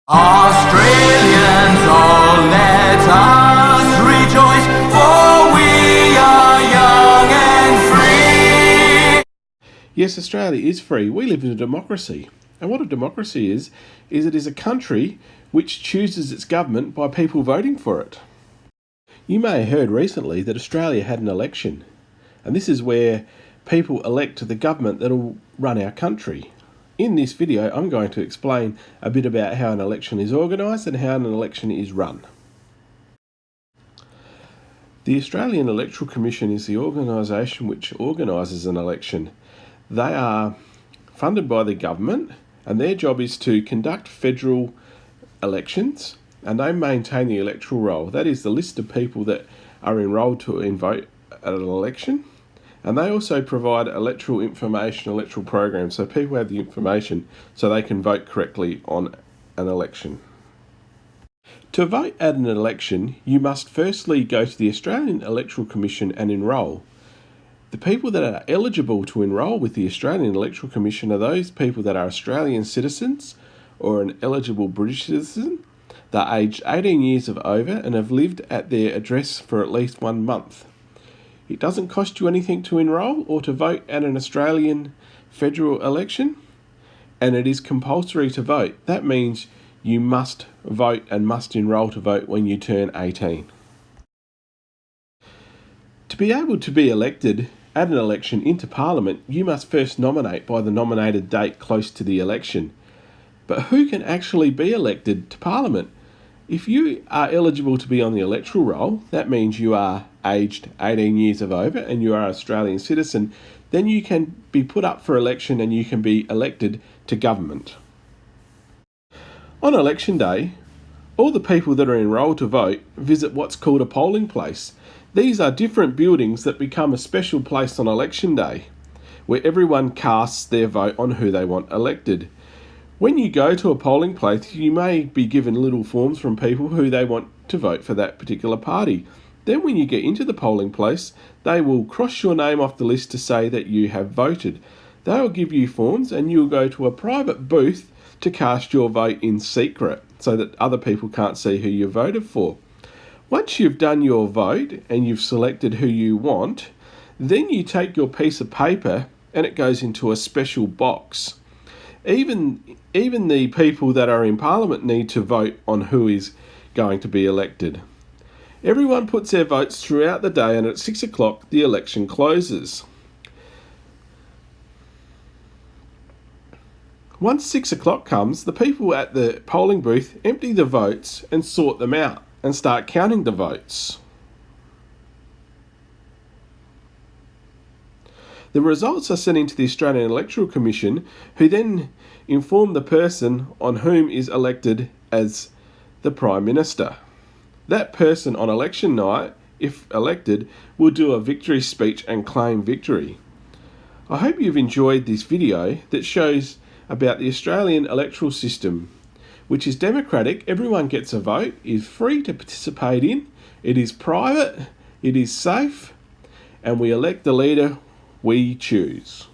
Australians, oh let us rejoice, for we are young and free. Yes, Australia is free. We live in a democracy. And what a democracy is it is a country which chooses its government by people voting for it. You may have heard recently that Australia had an election. And this is where people elect the government that will run our country. In this video, I'm going to explain a bit about how an election is organised and how an election is run. The Australian Electoral Commission is the organisation which organises an election. They are funded by the government and their job is to conduct federal elections, and they maintain the electoral roll. That is the list of people that are enrolled to vote at an election. And they also provide electoral information, electoral programs, so people have the information so they can vote correctly on an election. To vote at an election, you must firstly go to the Australian Electoral Commission and enrol. The people that are eligible to enrol with the Australian Electoral Commission are those people that are Australian citizens or an eligible British citizen. They're aged 18 years of over and have lived at their address for at least 1 month. It doesn't cost you anything to enrol or to vote at an Australian federal election, and it is compulsory to vote. That means you must vote and must enrol to vote when you turn 18. To be able to be elected at an election into Parliament, you must first nominate by the nominated date close to the election. But who can actually be elected to Parliament? If you are eligible to be on the electoral roll, that means you are aged 18 years of over and you are an Australian citizen, then you can be put up for election and you can be elected to government. On election day, all the people that are enrolled to vote visit what's called a polling place. These are different buildings that become a special place on election day, where everyone casts their vote on who they want elected. When you go to a polling place, you may be given little forms from people who they want to vote for that particular party. Then when you get into the polling place, they will cross your name off the list to say that you have voted. They will give you forms and you'll go to a private booth to cast your vote in secret so that other people can't see who you voted for. Once you've done your vote and you've selected who you want, then you take your piece of paper and it goes into a special box. Even the people that are in Parliament need to vote on who is going to be elected. Everyone puts their votes throughout the day and at 6 o'clock the election closes. Once 6 o'clock comes, the people at the polling booth empty the votes and sort them out and start counting the votes. The results are sent into the Australian Electoral Commission, who then inform the person on whom is elected as the Prime Minister. That person on election night, if elected, will do a victory speech and claim victory. I hope you've enjoyed this video that shows about the Australian electoral system, which is democratic. Everyone gets a vote, is free to participate in, it is private, it is safe, and we elect the leader we choose.